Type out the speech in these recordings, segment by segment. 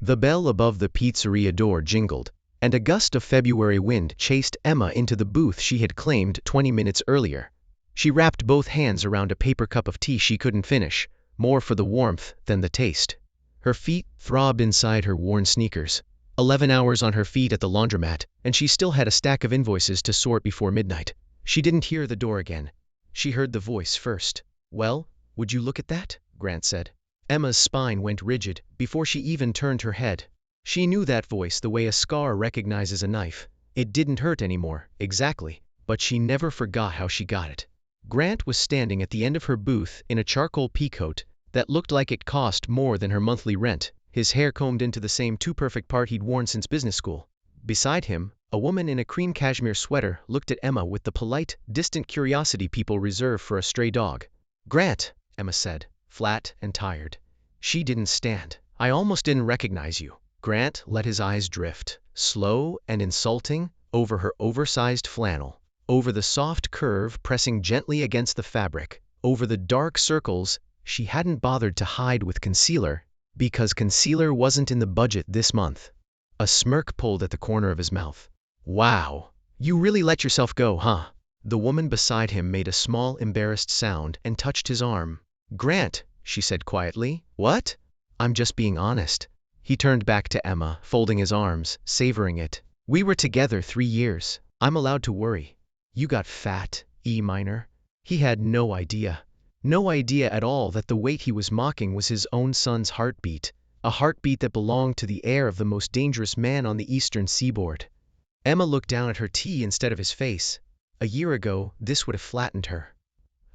The bell above the pizzeria door jingled, and a gust of February wind chased Emma into the booth she had claimed 20 minutes earlier. She wrapped both hands around a paper cup of tea she couldn't finish, more for the warmth than the taste. Her feet throbbed inside her worn sneakers. 11 hours on her feet at the laundromat, and she still had a stack of invoices to sort before midnight. She didn't hear the door again. She heard the voice first. "Well, would you look at that?" Grant said. Emma's spine went rigid before she even turned her head. She knew that voice the way a scar recognizes a knife. It didn't hurt anymore, exactly, but she never forgot how she got it. Grant was standing at the end of her booth in a charcoal peacoat that looked like it cost more than her monthly rent, his hair combed into the same too-perfect part he'd worn since business school. Beside him, a woman in a cream cashmere sweater looked at Emma with the polite, distant curiosity people reserve for a stray dog. "Grant," Emma said, flat and tired. She didn't stand. "I almost didn't recognize you." Grant let his eyes drift, slow and insulting, over her oversized flannel, over the soft curve pressing gently against the fabric, over the dark circles she hadn't bothered to hide with concealer, because concealer wasn't in the budget this month. A smirk pulled at the corner of his mouth. "Wow, you really let yourself go, huh?" The woman beside him made a small, embarrassed sound and touched his arm. "Grant," she said quietly. "What?" "I'm just being honest." He turned back to Emma, folding his arms, savoring it. "We were together 3 years. I'm allowed to worry. You got fat, E minor." He had no idea. No idea at all that the weight he was mocking was his own son's heartbeat, a heartbeat that belonged to the heir of the most dangerous man on the eastern seaboard. Emma looked down at her tea instead of his face. A year ago, this would have flattened her.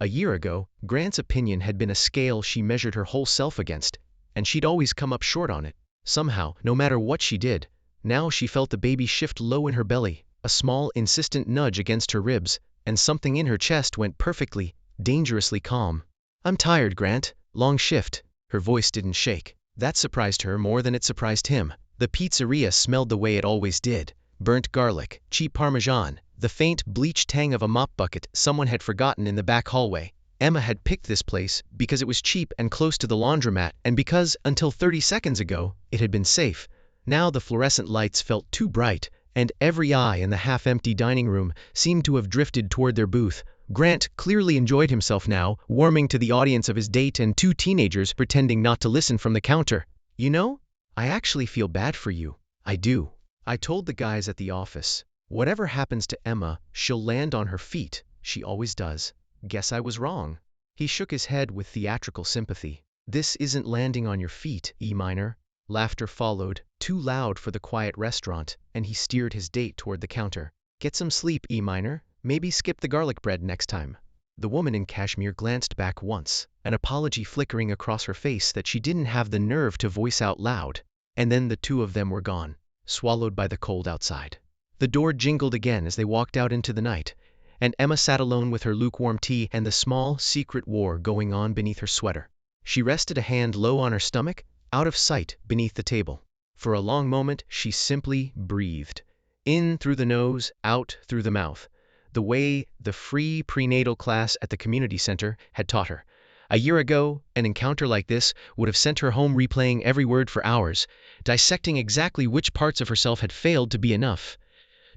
A year ago, Grant's opinion had been a scale she measured her whole self against, and she'd always come up short on it. Somehow, no matter what she did, now she felt the baby shift low in her belly, a small, insistent nudge against her ribs, and something in her chest went perfectly, dangerously calm. "I'm tired, Grant. Long shift." Her voice didn't shake. That surprised her more than it surprised him. The pizzeria smelled the way it always did. Burnt garlic, cheap parmesan, the faint, bleach tang of a mop bucket someone had forgotten in the back hallway. Emma had picked this place because it was cheap and close to the laundromat, and because, until 30 seconds ago, it had been safe. Now the fluorescent lights felt too bright, and every eye in the half-empty dining room seemed to have drifted toward their booth. Grant clearly enjoyed himself now, warming to the audience of his date and 2 teenagers pretending not to listen from the counter. "You know, I actually feel bad for you. I do. I told the guys at the office, whatever happens to Emma, she'll land on her feet. She always does. Guess I was wrong." He shook his head with theatrical sympathy. "This isn't landing on your feet, E minor." Laughter followed, too loud for the quiet restaurant, and he steered his date toward the counter. "Get some sleep, E minor. Maybe skip the garlic bread next time." The woman in cashmere glanced back once, an apology flickering across her face that she didn't have the nerve to voice out loud, and then the 2 of them were gone, swallowed by the cold outside. The door jingled again as they walked out into the night, and Emma sat alone with her lukewarm tea and the small, secret war going on beneath her sweater. She rested a hand low on her stomach, out of sight beneath the table. For a long moment she simply breathed, in through the nose, out through the mouth, the way the free prenatal class at the community center had taught her. A year ago, an encounter like this would have sent her home replaying every word for hours, dissecting exactly which parts of herself had failed to be enough.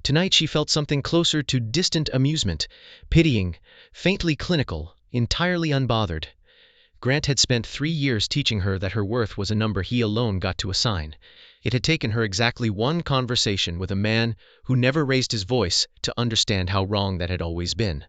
Tonight she felt something closer to distant amusement, pitying, faintly clinical, entirely unbothered. Grant had spent 3 years teaching her that her worth was a number he alone got to assign. It had taken her exactly 1 conversation with a man who never raised his voice to understand how wrong that had always been.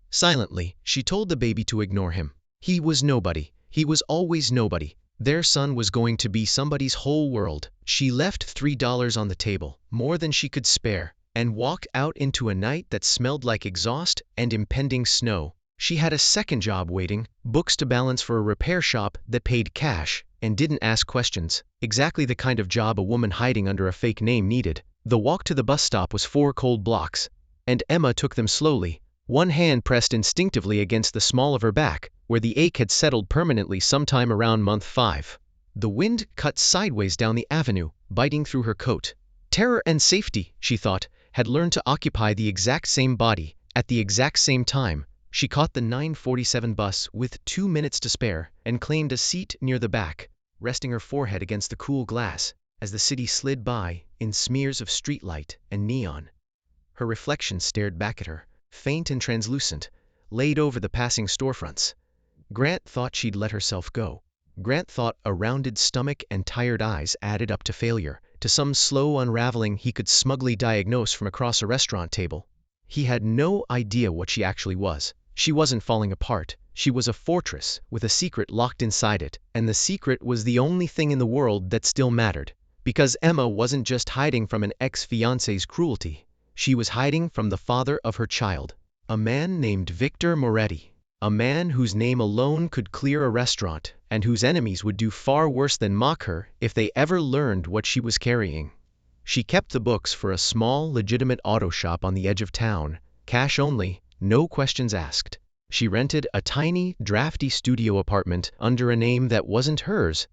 Silently, she told the baby to ignore him. He was nobody. He was always nobody. Their son was going to be somebody's whole world. She left $3 on the table, more than she could spare, and walked out into a night that smelled like exhaust and impending snow. She had a second job waiting, books to balance for a repair shop that paid cash and didn't ask questions, exactly the kind of job a woman hiding under a fake name needed. The walk to the bus stop was 4 cold blocks, and Emma took them slowly, one hand pressed instinctively against the small of her back, where the ache had settled permanently sometime around month 5. The wind cut sideways down the avenue, biting through her coat. Terror and safety, she thought, had learned to occupy the exact same body, at the exact same time. She caught the 9:47 bus with 2 minutes to spare and claimed a seat near the back, resting her forehead against the cool glass. as the city slid by in smears of streetlight and neon. Her reflection stared back at her, faint and translucent, laid over the passing storefronts. Grant thought she'd let herself go. Grant thought a rounded stomach and tired eyes added up to failure, to some slow unraveling he could smugly diagnose from across a restaurant table. He had no idea what she actually was. She wasn't falling apart. She was a fortress with a secret locked inside it, and the secret was the only thing in the world that still mattered. Because Emma wasn't just hiding from an ex-fiancé's cruelty. She was hiding from the father of her child, a man named Victor Moretti. A man whose name alone could clear a restaurant, and whose enemies would do far worse than mock her if they ever learned what she was carrying. She kept the books for a small, legitimate auto shop on the edge of town, cash only, no questions asked. She rented a tiny, drafty studio apartment under a name that wasn't hers.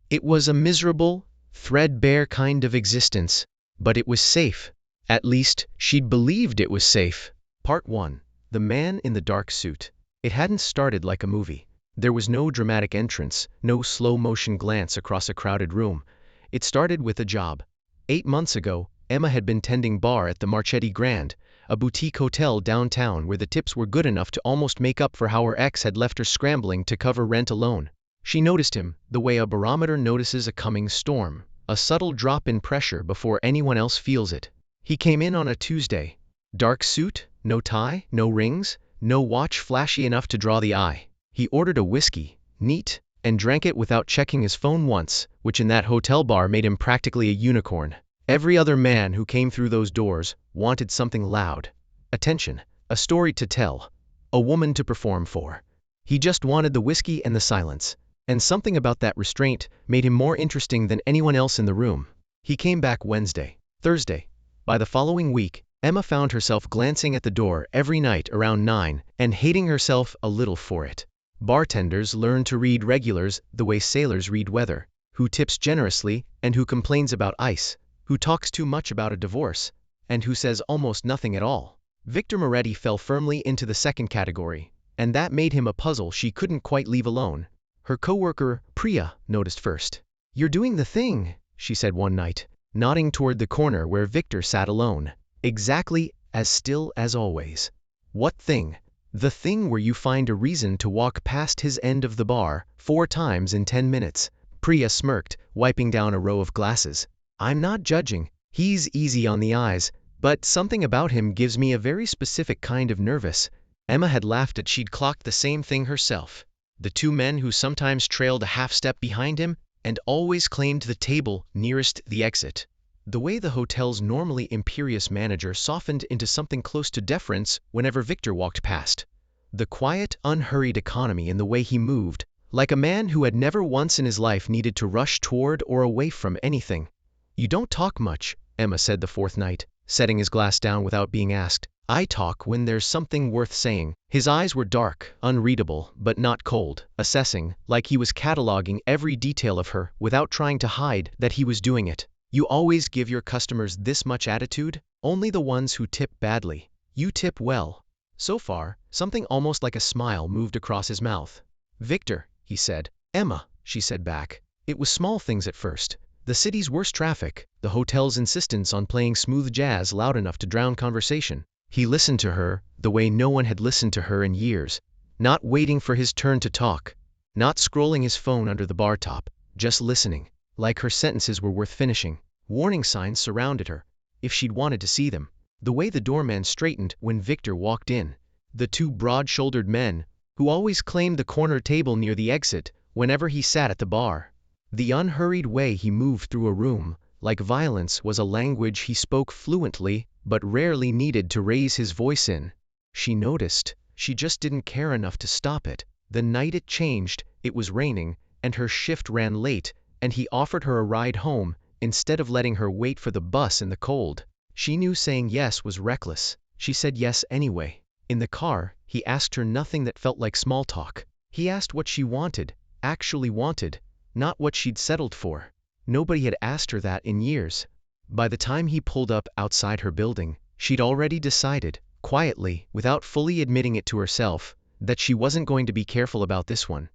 It was a miserable, threadbare kind of existence, but it was safe. At least, she'd believed it was safe. Part 1. The Man in the Dark Suit. It hadn't started like a movie. There was no dramatic entrance, no slow-motion glance across a crowded room. It started with a job. 8 months ago, Emma had been tending bar at the Marchetti Grand, a boutique hotel downtown where the tips were good enough to almost make up for how her ex had left her scrambling to cover rent alone. She noticed him, the way a barometer notices a coming storm, a subtle drop in pressure before anyone else feels it. He came in on a Tuesday. Dark suit, no tie, no rings, no watch flashy enough to draw the eye. He ordered a whiskey, neat, and drank it without checking his phone once, which in that hotel bar made him practically a unicorn. Every other man who came through those doors wanted something loud. Attention, a story to tell, a woman to perform for. He just wanted the whiskey and the silence. And something about that restraint made him more interesting than anyone else in the room. He came back Wednesday, Thursday. By the following week, Emma found herself glancing at the door every night around 9 and hating herself a little for it. Bartenders learn to read regulars the way sailors read weather, who tips generously and who complains about ice, who talks too much about a divorce, and who says almost nothing at all. Victor Moretti fell firmly into the second category, and that made him a puzzle she couldn't quite leave alone. Her coworker, Priya, noticed first. "You're doing the thing," she said one night, nodding toward the corner where Victor sat alone, exactly as still as always. What thing? The thing where you find a reason to walk past his end of the bar 4 times in 10 minutes. Priya smirked, wiping down a row of glasses. "I'm not judging. He's easy on the eyes, but something about him gives me a very specific kind of nervous." Emma had laughed at she'd clocked the same thing herself. The 2 men who sometimes trailed a half step behind him and always claimed the table nearest the exit. The way the hotel's normally imperious manager softened into something close to deference whenever Victor walked past. The quiet, unhurried economy in the way he moved, like a man who had never once in his life needed to rush toward or away from anything. "You don't talk much," Emma said the 4th night, setting his glass down without being asked. "I talk when there's something worth saying." His eyes were dark, unreadable, but not cold, assessing, like he was cataloging every detail of her without trying to hide that he was doing it. "You always give your customers this much attitude? Only the ones who tip badly. You tip well." So far, something almost like a smile moved across his mouth. "Victor," he said. "Emma," she said back. It was small things at first. The city's worst traffic, the hotel's insistence on playing smooth jazz loud enough to drown conversation. He listened to her the way no one had listened to her in years, not waiting for his turn to talk, not scrolling his phone under the bar top, just listening, like her sentences were worth finishing. Warning signs surrounded her, if she'd wanted to see them. The way the doorman straightened when Victor walked in, the 2 broad-shouldered men, who always claimed the corner table near the exit whenever he sat at the bar. The unhurried way he moved through a room, like violence was a language he spoke fluently but rarely needed to raise his voice in. She noticed, she just didn't care enough to stop it. The night it changed, it was raining, and her shift ran late, and he offered her a ride home, instead of letting her wait for the bus in the cold. She knew saying yes was reckless. She said yes anyway. In the car, he asked her nothing that felt like small talk. He asked what she wanted, actually wanted, not what she'd settled for. Nobody had asked her that in years. By the time he pulled up outside her building, she'd already decided, quietly, without fully admitting it to herself, that she wasn't going to be careful about this one.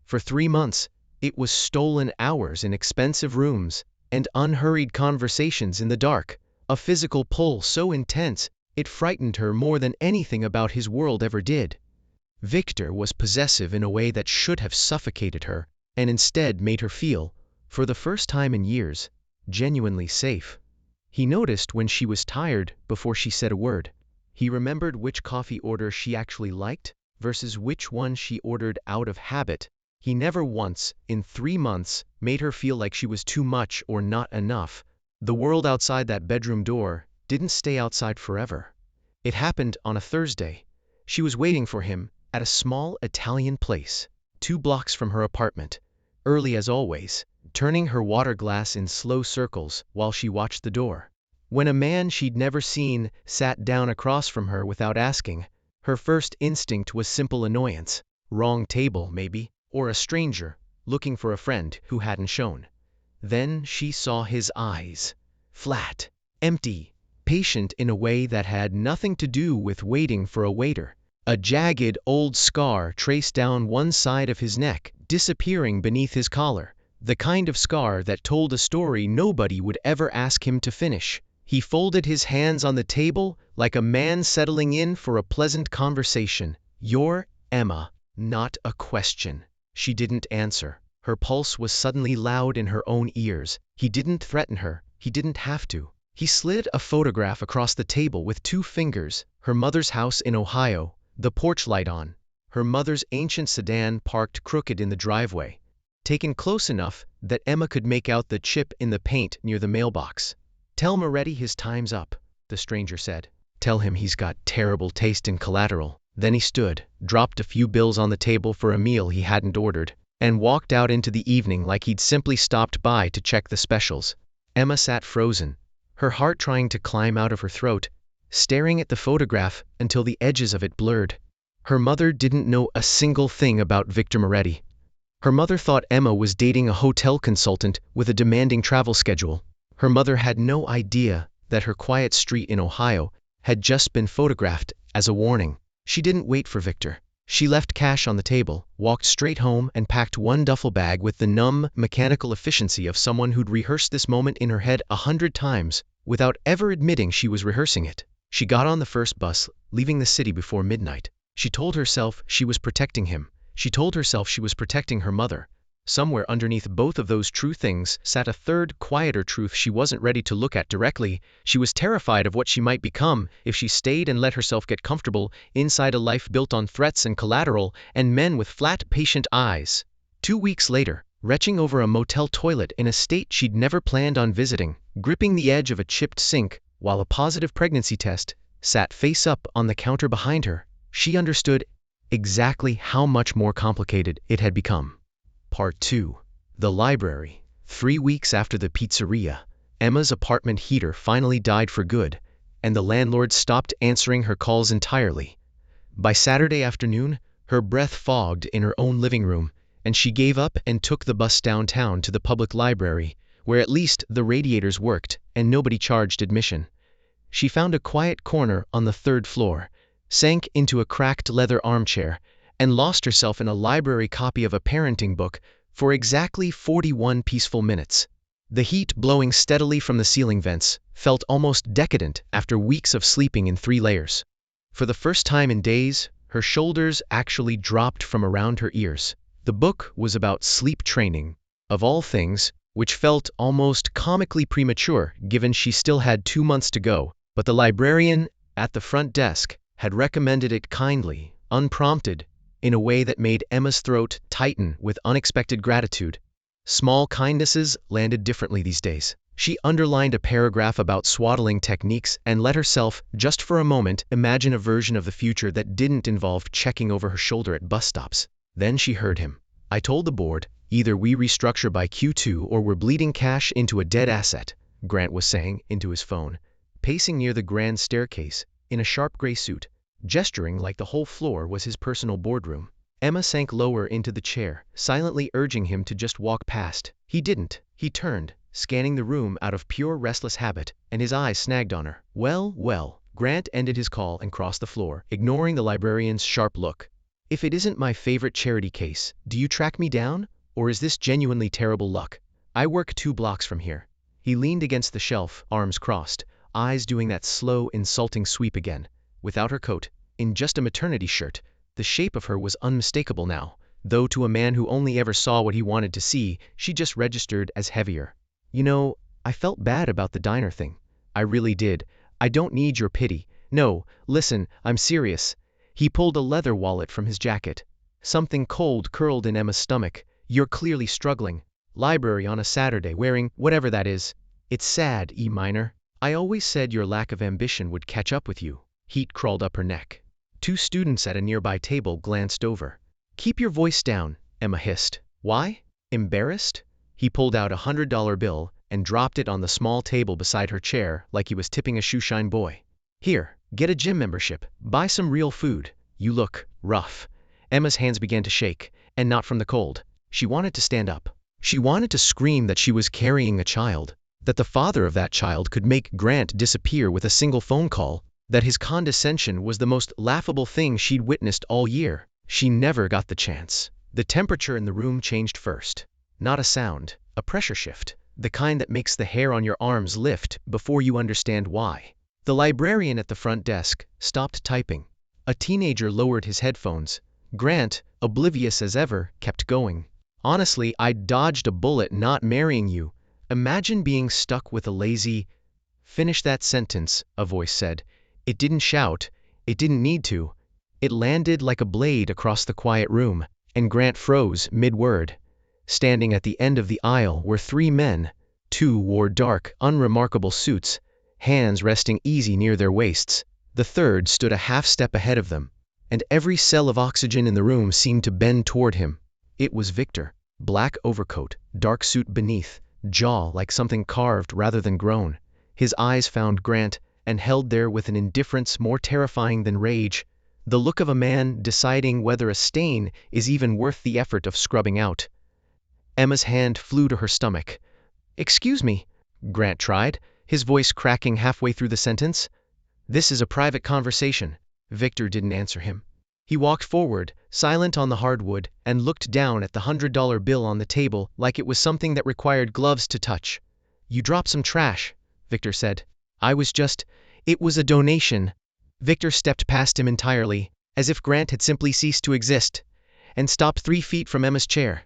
For 3 months, it was stolen hours in expensive rooms, and unhurried conversations in the dark, a physical pull so intense it frightened her more than anything about his world ever did. Victor was possessive in a way that should have suffocated her, and instead made her feel, for the first time in years, genuinely safe. He noticed when she was tired before she said a word. He remembered which coffee order she actually liked versus which one she ordered out of habit. He never once, in 3 months, made her feel like she was too much or not enough. The world outside that bedroom door didn't stay outside forever. It happened on a Thursday. She was waiting for him at a small Italian place, 2 blocks from her apartment, early as always, turning her water glass in slow circles while she watched the door. When a man she'd never seen sat down across from her without asking, her first instinct was simple annoyance. Wrong table, maybe, or a stranger, looking for a friend who hadn't shown. Then she saw his eyes. Flat, empty, patient in a way that had nothing to do with waiting for a waiter. A jagged old scar traced down one side of his neck, disappearing beneath his collar. The kind of scar that told a story nobody would ever ask him to finish. He folded his hands on the table like a man settling in for a pleasant conversation. "You're Emma." Not a question. She didn't answer. Her pulse was suddenly loud in her own ears. He didn't threaten her. He didn't have to. He slid a photograph across the table with 2 fingers. Her mother's house in Ohio, the porch light on. Her mother's ancient sedan parked crooked in the driveway, taken close enough that Emma could make out the chip in the paint near the mailbox. "Tell Moretti his time's up," the stranger said. "Tell him he's got terrible taste in collateral." Then he stood, dropped a few bills on the table for a meal he hadn't ordered, and walked out into the evening like he'd simply stopped by to check the specials. Emma sat frozen, her heart trying to climb out of her throat, staring at the photograph until the edges of it blurred. Her mother didn't know a single thing about Victor Moretti. Her mother thought Emma was dating a hotel consultant with a demanding travel schedule. Her mother had no idea that her quiet street in Ohio had just been photographed as a warning. She didn't wait for Victor. She left cash on the table, walked straight home, and packed 1 duffel bag with the numb, mechanical efficiency of someone who'd rehearsed this moment in her head 100 times without ever admitting she was rehearsing it. She got on the first bus, leaving the city before midnight. She told herself she was protecting him. She told herself she was protecting her mother. Somewhere underneath both of those true things sat a third, quieter truth she wasn't ready to look at directly. She was terrified of what she might become if she stayed and let herself get comfortable inside a life built on threats and collateral and men with flat, patient eyes. 2 weeks later, retching over a motel toilet in a state she'd never planned on visiting, gripping the edge of a chipped sink while a positive pregnancy test sat face up on the counter behind her, she understood exactly how much more complicated it had become. Part 2. The library. 3 weeks after the pizzeria, Emma's apartment heater finally died for good, and the landlord stopped answering her calls entirely. By Saturday afternoon, her breath fogged in her own living room, and she gave up and took the bus downtown to the public library, where at least the radiators worked and nobody charged admission. She found a quiet corner on the 3rd floor, sank into a cracked leather armchair, and lost herself in a library copy of a parenting book for exactly 41 peaceful minutes. The heat blowing steadily from the ceiling vents felt almost decadent after weeks of sleeping in 3 layers. For the first time in days, her shoulders actually dropped from around her ears. The book was about sleep training, of all things, which felt almost comically premature given she still had 2 months to go, but the librarian at the front desk had recommended it kindly, unprompted, in a way that made Emma's throat tighten with unexpected gratitude. Small kindnesses landed differently these days. She underlined a paragraph about swaddling techniques and let herself, just for a moment, imagine a version of the future that didn't involve checking over her shoulder at bus stops. Then she heard him. "I told the board, either we restructure by Q2 or we're bleeding cash into a dead asset," Grant was saying into his phone, pacing near the grand staircase, in a sharp gray suit, gesturing like the whole floor was his personal boardroom. Emma sank lower into the chair, silently urging him to just walk past. He didn't. He turned, scanning the room out of pure restless habit, and his eyes snagged on her. Well, Grant ended his call and crossed the floor, ignoring the librarian's sharp look. "If it isn't my favorite charity case, do you track me down? Or is this genuinely terrible luck? I work 2 blocks from here. He leaned against the shelf, arms crossed, eyes doing that slow, insulting sweep again. Without her coat, in just a maternity shirt, the shape of her was unmistakable now, though to a man who only ever saw what he wanted to see, she just registered as heavier. You know, I felt bad about the diner thing. I really did. I don't need your pity. No, listen, I'm serious. He pulled a leather wallet from his jacket. Something cold curled in Emma's stomach. You're clearly struggling. Library on a Saturday wearing whatever that is. It's sad, E minor. I always said your lack of ambition would catch up with you. Heat crawled up her neck. Two students at a nearby table glanced over. Keep your voice down, Emma hissed. Why? Embarrassed? He pulled out $100 bill and dropped it on the small table beside her chair like he was tipping a shoeshine boy. Here, get a gym membership. Buy some real food. You look rough. Emma's hands began to shake, and not from the cold. She wanted to stand up. She wanted to scream that she was carrying a child, that the father of that child could make Grant disappear with a single phone call, that his condescension was the most laughable thing she'd witnessed all year. She never got the chance. The temperature in the room changed first. Not a sound, a pressure shift, the kind that makes the hair on your arms lift before you understand why. The librarian at the front desk stopped typing. A teenager lowered his headphones. Grant, oblivious as ever, kept going. Honestly, I dodged a bullet not marrying you. Imagine being stuck with a lazy... Finish that sentence, a voice said. It didn't shout. It didn't need to. It landed like a blade across the quiet room, and Grant froze mid-word. Standing at the end of the aisle were three men. Two wore dark, unremarkable suits, hands resting easy near their waists. The third stood a half-step ahead of them, and every cell of oxygen in the room seemed to bend toward him. It was Victor. Black overcoat, dark suit beneath, jaw like something carved rather than grown. His eyes found Grant, and held there with an indifference more terrifying than rage. The look of a man deciding whether a stain is even worth the effort of scrubbing out. Emma's hand flew to her stomach. Excuse me, Grant tried, his voice cracking halfway through the sentence. This is a private conversation. Victor didn't answer him. He walked forward, silent on the hardwood, and looked down at the $100 bill on the table like it was something that required gloves to touch. You dropped some trash, Victor said. It was a donation. Victor stepped past him entirely, as if Grant had simply ceased to exist, and stopped 3 feet from Emma's chair.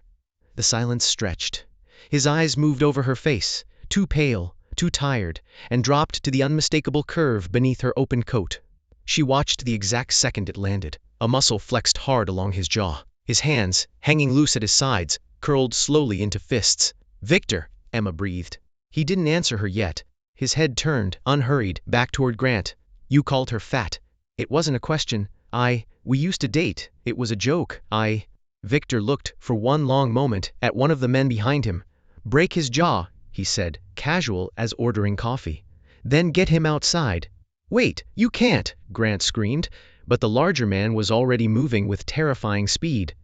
The silence stretched. His eyes moved over her face, too pale, too tired, and dropped to the unmistakable curve beneath her open coat. She watched the exact second it landed. A muscle flexed hard along his jaw. His hands, hanging loose at his sides, curled slowly into fists. Victor, Emma breathed. He didn't answer her yet. His head turned, unhurried, back toward Grant. You called her fat. It wasn't a question. We used to date. It was a joke. Victor looked, for one long moment, at one of the men behind him. Break his jaw, he said, casual as ordering coffee. Then get him outside. Wait, you can't, Grant screamed, but the larger man was already moving with terrifying speed.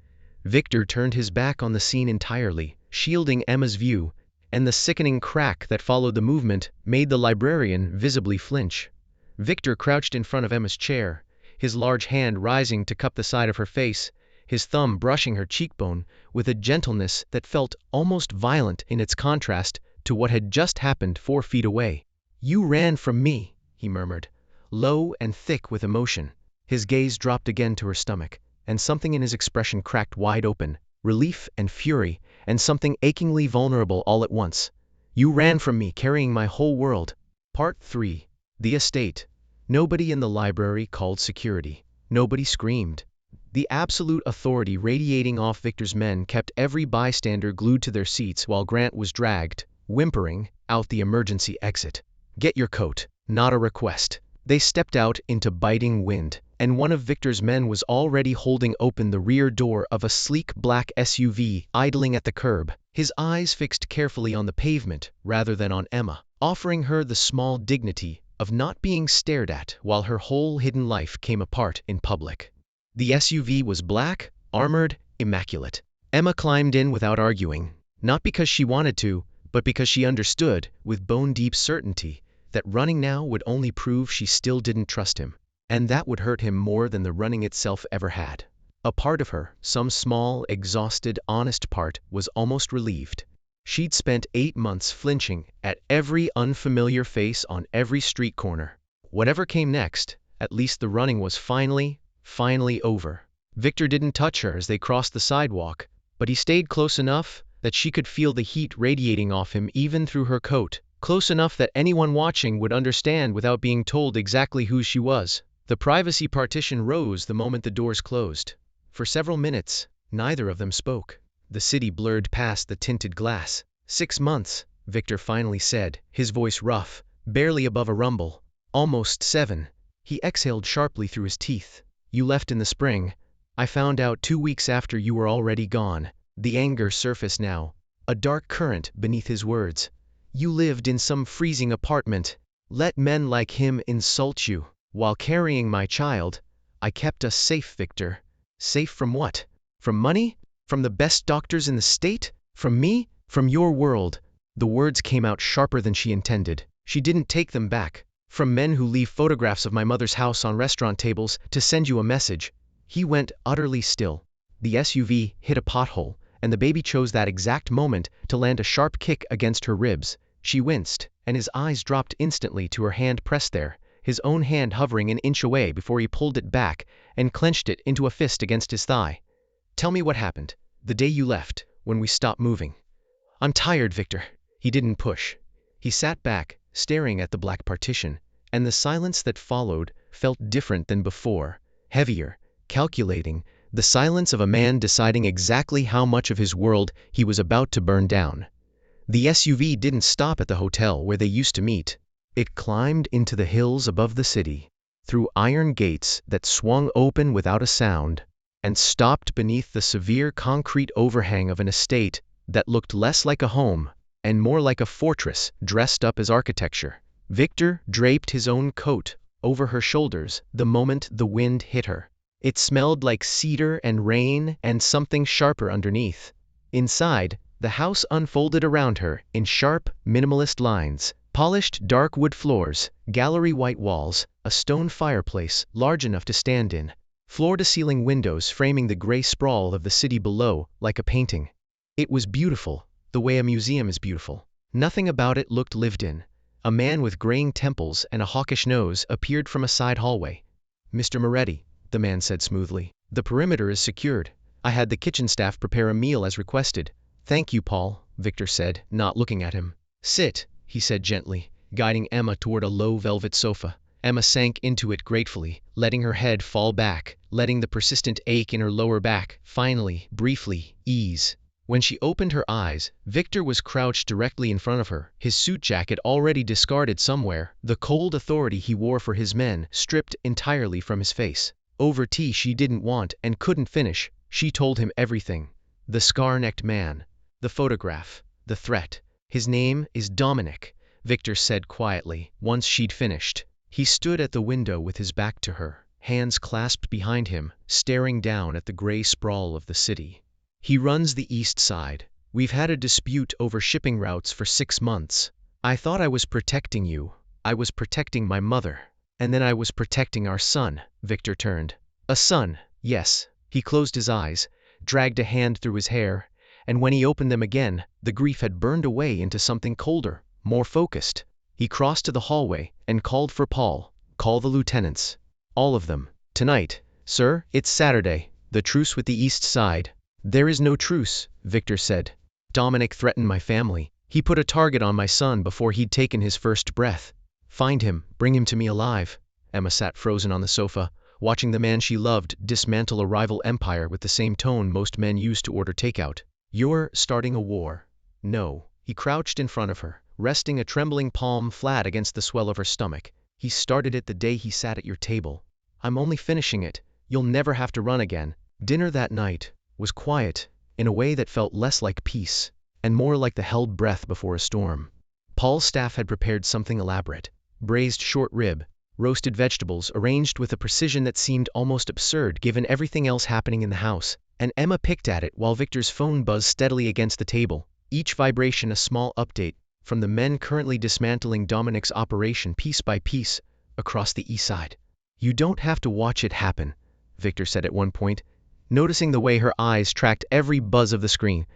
Victor turned his back on the scene entirely, shielding Emma's view, and the sickening crack that followed the movement made the librarian visibly flinch. Victor crouched in front of Emma's chair, his large hand rising to cup the side of her face, his thumb brushing her cheekbone with a gentleness that felt almost violent in its contrast to what had just happened 4 feet away. You ran from me, he murmured, low and thick with emotion. His gaze dropped again to her stomach, and something in his expression cracked wide open, relief and fury, and something achingly vulnerable all at once. You ran from me, carrying my whole world. Part 3. The estate. Nobody in the library called security. Nobody screamed. The absolute authority radiating off Victor's men kept every bystander glued to their seats while Grant was dragged, whimpering, out the emergency exit. Get your coat. Not a request. They stepped out into biting wind, and one of Victor's men was already holding open the rear door of a sleek black SUV idling at the curb, his eyes fixed carefully on the pavement rather than on Emma, offering her the small dignity of not being stared at while her whole hidden life came apart in public. The SUV was black, armored, immaculate. Emma climbed in without arguing, not because she wanted to, but because she understood, with bone-deep certainty, that running now would only prove she still didn't trust him, and that would hurt him more than the running itself ever had. A part of her, some small, exhausted, honest part, was almost relieved. She'd spent 8 months flinching at every unfamiliar face on every street corner. Whatever came next, at least the running was finally over. Victor didn't touch her as they crossed the sidewalk, but he stayed close enough that she could feel the heat radiating off him even through her coat, close enough that anyone watching would understand without being told exactly who she was. The privacy partition rose the moment the doors closed. For several minutes, neither of them spoke. The city blurred past the tinted glass. 6 months, Victor finally said, his voice rough, barely above a rumble. Almost 7. He exhaled sharply through his teeth. You left in the spring. I found out 2 weeks after you were already gone. The anger surfaced now, a dark current beneath his words. You lived in some freezing apartment. Let men like him insult you. While carrying my child, I kept us safe, Victor. Safe from what? From money? From the best doctors in the state? From me? From your world? The words came out sharper than she intended. She didn't take them back. From men who leave photographs of my mother's house on restaurant tables to send you a message. He went utterly still. The SUV hit a pothole, and the baby chose that exact moment to land a sharp kick against her ribs. She winced, and his eyes dropped instantly to her hand pressed there, his own hand hovering an inch away before he pulled it back and clenched it into a fist against his thigh. Tell me what happened, the day you left, when we stopped moving. I'm tired, Victor. He didn't push. He sat back, staring at the black partition, and the silence that followed felt different than before, heavier, calculating, the silence of a man deciding exactly how much of his world he was about to burn down. The SUV didn't stop at the hotel where they used to meet. It climbed into the hills above the city, through iron gates that swung open without a sound, and stopped beneath the severe concrete overhang of an estate that looked less like a home and more like a fortress dressed up as architecture. Victor draped his own coat over her shoulders the moment the wind hit her. It smelled like cedar and rain and something sharper underneath. Inside, the house unfolded around her in sharp, minimalist lines. Polished dark wood floors, gallery white walls, a stone fireplace large enough to stand in, floor-to-ceiling windows framing the gray sprawl of the city below like a painting. It was beautiful, the way a museum is beautiful. Nothing about it looked lived in. A man with graying temples and a hawkish nose appeared from a side hallway. Mr. Moretti, the man said smoothly, the perimeter is secured. I had the kitchen staff prepare a meal as requested. Thank you, Paul, Victor said, not looking at him. Sit, he said gently, guiding Emma toward a low velvet sofa. Emma sank into it gratefully, letting her head fall back, letting the persistent ache in her lower back finally, briefly, ease. When she opened her eyes, Victor was crouched directly in front of her, his suit jacket already discarded somewhere, the cold authority he wore for his men stripped entirely from his face. Over tea she didn't want and couldn't finish, she told him everything. The scar-necked man, the photograph, the threat. His name is Dominic, Victor said quietly, once she'd finished. He stood at the window with his back to her, hands clasped behind him, staring down at the gray sprawl of the city. He runs the east side. We've had a dispute over shipping routes for 6 months. I thought I was protecting you. I was protecting my mother. And then I was protecting our son. Victor turned. A son, yes. He closed his eyes, dragged a hand through his hair, and when he opened them again, the grief had burned away into something colder, more focused. He crossed to the hallway and called for Paul. Call the lieutenants. All of them. Tonight. Sir, it's Saturday. The truce with the east side. There is no truce, Victor said. Dominic threatened my family. He put a target on my son before he'd taken his first breath. Find him, bring him to me alive. Emma sat frozen on the sofa, watching the man she loved dismantle a rival empire with the same tone most men use to order takeout. You're starting a war. No. He crouched in front of her, resting a trembling palm flat against the swell of her stomach. He started it the day he sat at your table. I'm only finishing it. You'll never have to run again. Dinner that night was quiet, in a way that felt less like peace, and more like the held breath before a storm. Paul's staff had prepared something elaborate. Braised short rib, roasted vegetables arranged with a precision that seemed almost absurd given everything else happening in the house, and Emma picked at it while Victor's phone buzzed steadily against the table, each vibration a small update from the men currently dismantling Dominic's operation piece by piece across the east side. You don't have to watch it happen, Victor said at one point, noticing the way her eyes tracked every buzz of the screen.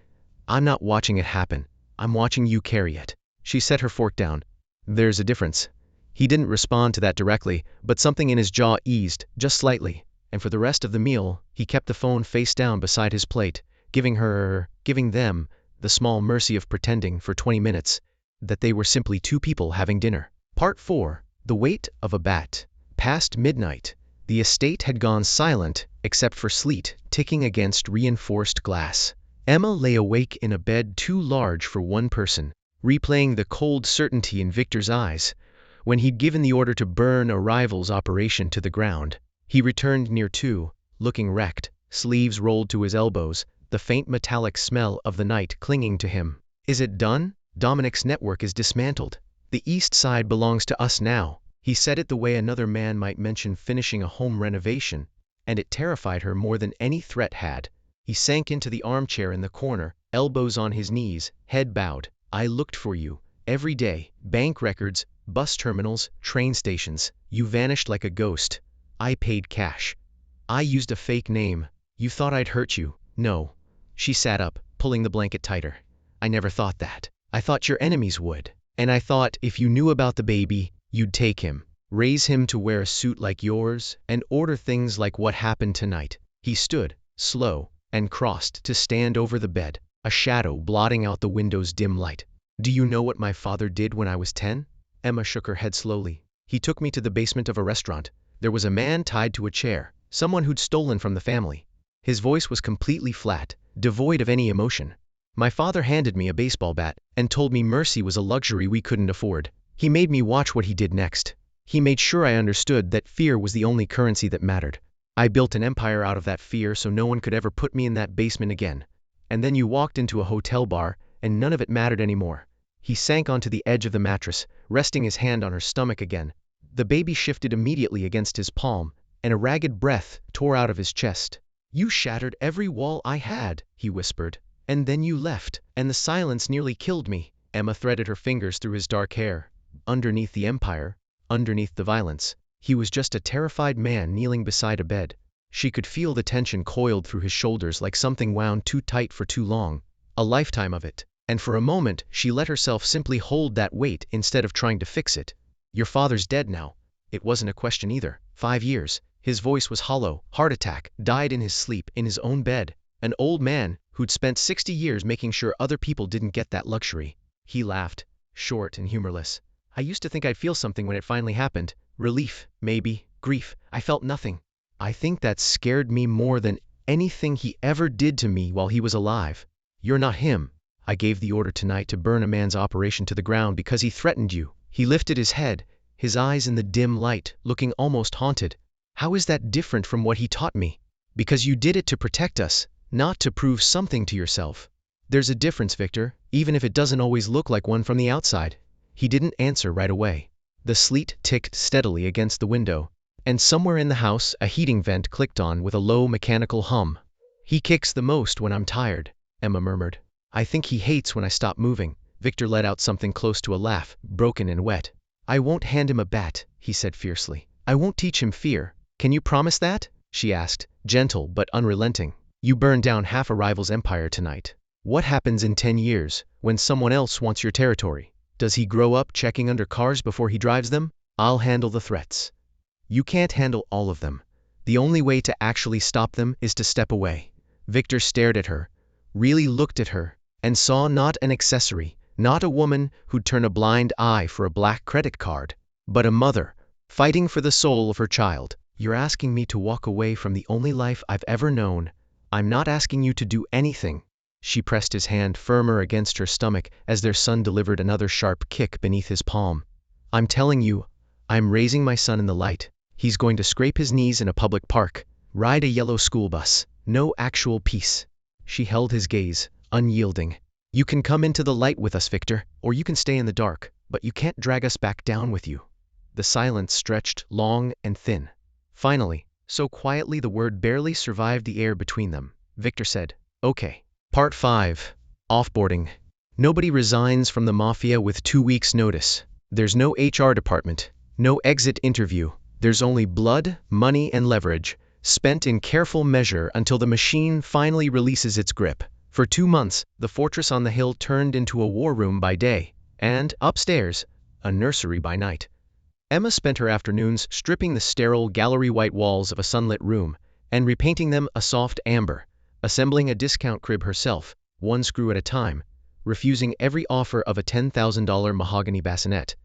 I'm not watching it happen. I'm watching you carry it. She set her fork down. There's a difference. He didn't respond to that directly, but something in his jaw eased, just slightly, and for the rest of the meal, he kept the phone face down beside his plate, giving them, the small mercy of pretending for 20 minutes that they were simply two people having dinner. Part 4. The Weight of a Bat. Past midnight, the estate had gone silent except for sleet ticking against reinforced glass. Emma lay awake in a bed too large for one person, replaying the cold certainty in Victor's eyes when he'd given the order to burn a rival's operation to the ground. He returned near 2, looking wrecked, sleeves rolled to his elbows, the faint metallic smell of the night clinging to him. Is it done? Dominic's network is dismantled. The East Side belongs to us now. He said it the way another man might mention finishing a home renovation, and it terrified her more than any threat had. He sank into the armchair in the corner, elbows on his knees, head bowed. I looked for you. Every day. Bank records, bus terminals, train stations. You vanished like a ghost. I paid cash. I used a fake name. You thought I'd hurt you. No. She sat up, pulling the blanket tighter. I never thought that. I thought your enemies would. And I thought if you knew about the baby, you'd take him, raise him to wear a suit like yours, and order things like what happened tonight. He stood, slow, and crossed to stand over the bed, a shadow blotting out the window's dim light. Do you know what my father did when I was 10? Emma shook her head slowly. He took me to the basement of a restaurant. There was a man tied to a chair, someone who'd stolen from the family. His voice was completely flat, devoid of any emotion. My father handed me a baseball bat and told me mercy was a luxury we couldn't afford. He made me watch what he did next. He made sure I understood that fear was the only currency that mattered. I built an empire out of that fear so no one could ever put me in that basement again. And then you walked into a hotel bar, and none of it mattered anymore. He sank onto the edge of the mattress, resting his hand on her stomach again. The baby shifted immediately against his palm, and a ragged breath tore out of his chest. You shattered every wall I had, he whispered. And then you left, and the silence nearly killed me. Emma threaded her fingers through his dark hair. Underneath the empire, underneath the violence, he was just a terrified man kneeling beside a bed. She could feel the tension coiled through his shoulders like something wound too tight for too long. A lifetime of it. And for a moment, she let herself simply hold that weight instead of trying to fix it. Your father's dead now. It wasn't a question either. 5 years. His voice was hollow. Heart attack. Died in his sleep, in his own bed. An old man who'd spent 60 years making sure other people didn't get that luxury. He laughed, short and humorless. I used to think I'd feel something when it finally happened. Relief, maybe, grief. I felt nothing. I think that scared me more than anything he ever did to me while he was alive. You're not him. I gave the order tonight to burn a man's operation to the ground because he threatened you. He lifted his head, his eyes in the dim light, looking almost haunted. How is that different from what he taught me? Because you did it to protect us, not to prove something to yourself. There's a difference, Victor, even if it doesn't always look like one from the outside. He didn't answer right away. The sleet ticked steadily against the window, and somewhere in the house a heating vent clicked on with a low mechanical hum. He kicks the most when I'm tired, Emma murmured. I think he hates when I stop moving. Victor let out something close to a laugh, broken and wet. I won't hand him a bat, he said fiercely. I won't teach him fear. Can you promise that? She asked, gentle but unrelenting. You burned down half a rival's empire tonight. What happens in 10 years, when someone else wants your territory? Does he grow up checking under cars before he drives them? I'll handle the threats. You can't handle all of them. The only way to actually stop them is to step away. Victor stared at her, really looked at her, and saw not an accessory, not a woman who'd turn a blind eye for a black credit card, but a mother, fighting for the soul of her child. You're asking me to walk away from the only life I've ever known. I'm not asking you to do anything. She pressed his hand firmer against her stomach as their son delivered another sharp kick beneath his palm. I'm telling you, I'm raising my son in the light. He's going to scrape his knees in a public park, ride a yellow school bus. No actual peace. She held his gaze, unyielding. You can come into the light with us, Victor, or you can stay in the dark, but you can't drag us back down with you. The silence stretched long and thin. Finally, so quietly the word barely survived the air between them, Victor said, Okay. Part 5. Offboarding. Nobody resigns from the Mafia with 2 weeks' notice. There's no HR department, no exit interview. There's only blood, money, and leverage, spent in careful measure until the machine finally releases its grip. For 2 months, the fortress on the hill turned into a war room by day, and, upstairs, a nursery by night. Emma spent her afternoons stripping the sterile gallery-white walls of a sunlit room and repainting them a soft amber, assembling a discount crib herself, one screw at a time, refusing every offer of a $10,000 mahogany bassinet.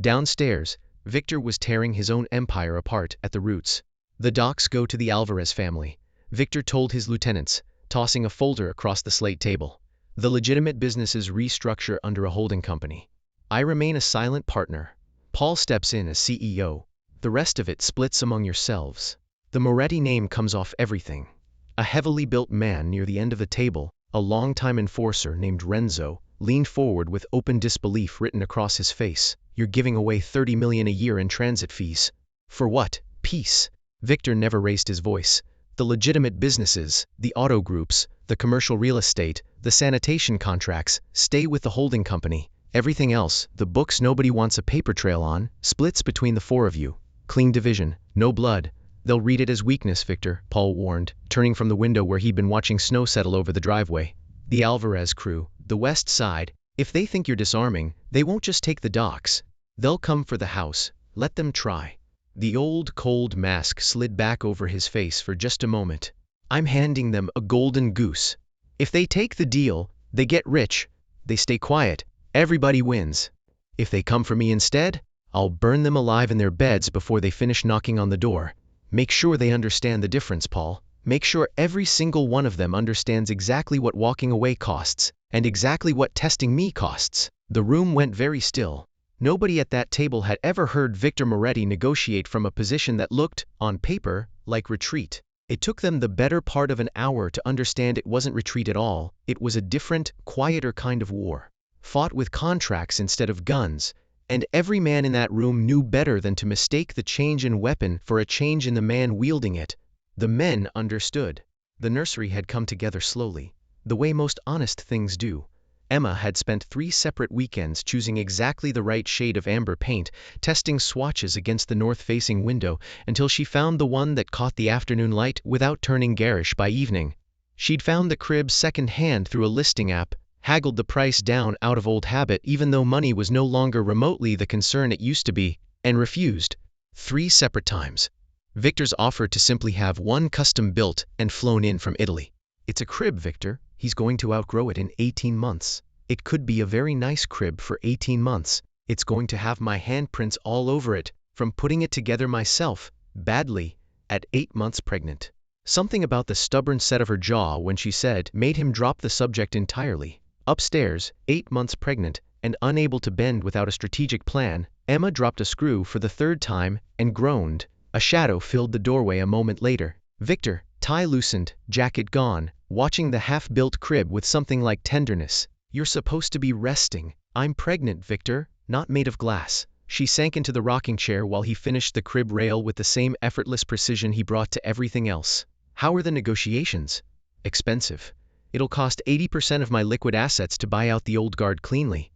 Downstairs, Victor was tearing his own empire apart at the roots. The docks go to the Alvarez family, Victor told his lieutenants, tossing a folder across the slate table. The legitimate businesses restructure under a holding company. I remain a silent partner. Paul steps in as CEO. The rest of it splits among yourselves. The Moretti name comes off everything. A heavily built man near the end of the table, a longtime enforcer named Renzo, leaned forward with open disbelief written across his face. You're giving away $30 million a year in transit fees. For what? Peace. Victor never raised his voice. The legitimate businesses, the auto groups, the commercial real estate, the sanitation contracts, stay with the holding company. Everything else, the books nobody wants a paper trail on, splits between the four of you. Clean division, no blood. They'll read it as weakness, Victor, Paul warned, turning from the window where he'd been watching snow settle over the driveway. The Alvarez crew, the West Side, if they think you're disarming, they won't just take the docks. They'll come for the house. Let them try. The old, cold mask slid back over his face for just a moment. I'm handing them a golden goose. If they take the deal, they get rich. They stay quiet. Everybody wins. If they come for me instead, I'll burn them alive in their beds before they finish knocking on the door. Make sure they understand the difference, Paul. Make sure every single one of them understands exactly what walking away costs, and exactly what testing me costs. The room went very still. Nobody at that table had ever heard Victor Moretti negotiate from a position that looked, on paper, like retreat. It took them the better part of an hour to understand it wasn't retreat at all. It was a different, quieter kind of war, fought with contracts instead of guns, and every man in that room knew better than to mistake the change in weapon for a change in the man wielding it. The men understood. The nursery had come together slowly, the way most honest things do. Emma had spent 3 separate weekends choosing exactly the right shade of amber paint, testing swatches against the north-facing window until she found the one that caught the afternoon light without turning garish by evening. She'd found the crib second-hand through a listing app, haggled the price down out of old habit even though money was no longer remotely the concern it used to be, and refused. 3 separate times. Victor's offered to simply have one custom-built and flown in from Italy. It's a crib, Victor. He's going to outgrow it in 18 months. It could be a very nice crib for 18 months. It's going to have my handprints all over it, from putting it together myself, badly, at 8 months pregnant. Something about the stubborn set of her jaw when she said made him drop the subject entirely. Upstairs, 8 months pregnant, and unable to bend without a strategic plan, Emma dropped a screw for the 3rd time and groaned. A shadow filled the doorway a moment later. Victor, tie loosened, jacket gone, watching the half-built crib with something like tenderness. You're supposed to be resting. I'm pregnant, Victor, not made of glass. She sank into the rocking chair while he finished the crib rail with the same effortless precision he brought to everything else. How are the negotiations? Expensive. It'll cost 80% of my liquid assets to buy out the old guard cleanly.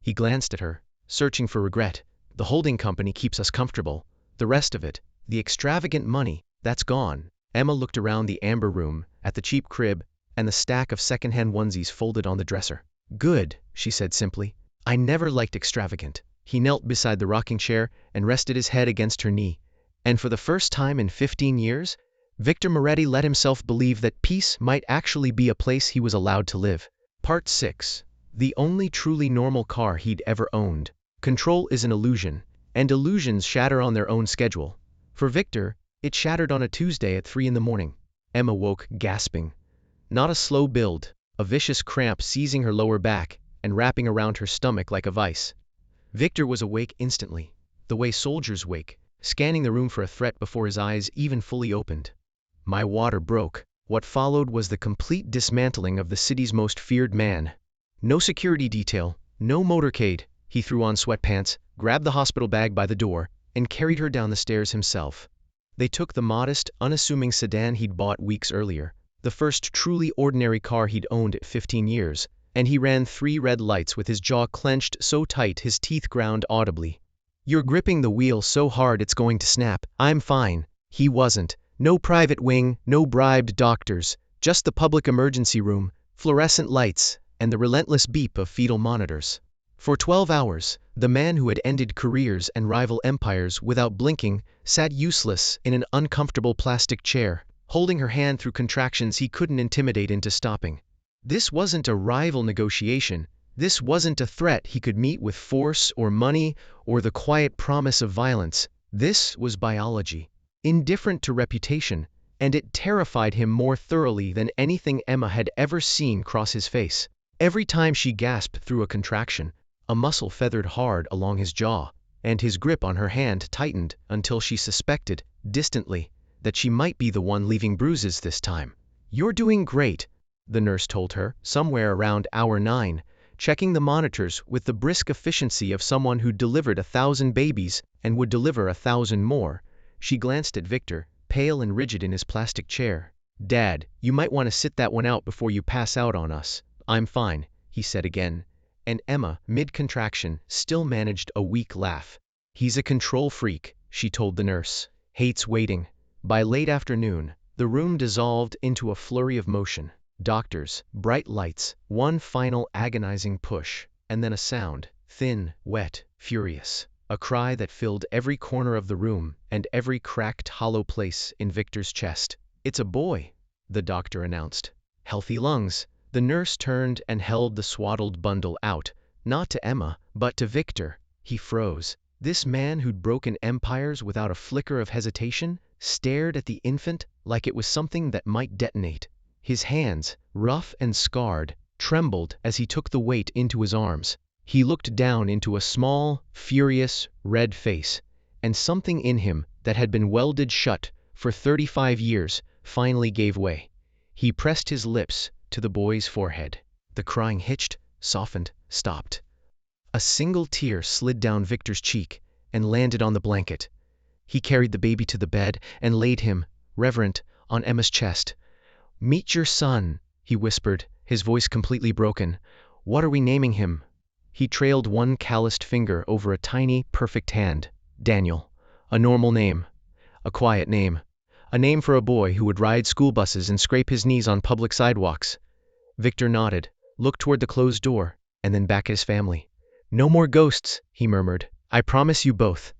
He glanced at her, searching for regret. The holding company keeps us comfortable. The rest of it, the extravagant money, that's gone. Emma looked around the amber room, at the cheap crib, and the stack of second-hand onesies folded on the dresser. Good, she said simply. I never liked extravagant. He knelt beside the rocking chair and rested his head against her knee. And for the first time in 15 years, Victor Moretti let himself believe that peace might actually be a place he was allowed to live. Part 6. The only truly normal car he'd ever owned. Control is an illusion, and illusions shatter on their own schedule. For Victor, it shattered on a Tuesday at 3 in the morning. Emma woke, gasping. Not a slow build, a vicious cramp seizing her lower back and wrapping around her stomach like a vice. Victor was awake instantly, the way soldiers wake, scanning the room for a threat before his eyes even fully opened. My water broke. What followed was the complete dismantling of the city's most feared man. No security detail, no motorcade. He threw on sweatpants, grabbed the hospital bag by the door, and carried her down the stairs himself. They took the modest, unassuming sedan he'd bought weeks earlier, the first truly ordinary car he'd owned at 15 years, and he ran 3 red lights with his jaw clenched so tight his teeth ground audibly. You're gripping the wheel so hard it's going to snap. I'm fine. He wasn't. No private wing, no bribed doctors, just the public emergency room, fluorescent lights, and the relentless beep of fetal monitors. For 12 hours, the man who had ended careers and rival empires without blinking sat useless in an uncomfortable plastic chair, holding her hand through contractions he couldn't intimidate into stopping. This wasn't a rival negotiation. This wasn't a threat he could meet with force or money or the quiet promise of violence. This was biology, indifferent to reputation, and it terrified him more thoroughly than anything Emma had ever seen cross his face. Every time she gasped through a contraction, a muscle feathered hard along his jaw, and his grip on her hand tightened until she suspected, distantly, that she might be the one leaving bruises this time. "You're doing great," the nurse told her, somewhere around hour 9, checking the monitors with the brisk efficiency of someone who'd delivered 1,000 babies and would deliver 1,000 more. She glanced at Victor, pale and rigid in his plastic chair. "Dad, you might want to sit that one out before you pass out on us." "I'm fine," he said again, and Emma, mid-contraction, still managed a weak laugh. "He's a control freak," she told the nurse. "Hates waiting." By late afternoon, the room dissolved into a flurry of motion. Doctors, bright lights, one final agonizing push, and then a sound, thin, wet, furious. A cry that filled every corner of the room and every cracked, hollow place in Victor's chest. "It's a boy," the doctor announced. "Healthy lungs." The nurse turned and held the swaddled bundle out, not to Emma, but to Victor. He froze. This man who'd broken empires without a flicker of hesitation stared at the infant like it was something that might detonate. His hands, rough and scarred, trembled as he took the weight into his arms. He looked down into a small, furious, red face, and something in him that had been welded shut for 35 years finally gave way. He pressed his lips to the boy's forehead. The crying hitched, softened, stopped. A single tear slid down Victor's cheek and landed on the blanket. He carried the baby to the bed and laid him, reverent, on Emma's chest. "Meet your son," he whispered, his voice completely broken. "What are we naming him?" He trailed one calloused finger over a tiny, perfect hand. "Daniel. A normal name. A quiet name. A name for a boy who would ride school buses and scrape his knees on public sidewalks." Victor nodded, looked toward the closed door, and then back at his family. "No more ghosts," he murmured. "I promise you both."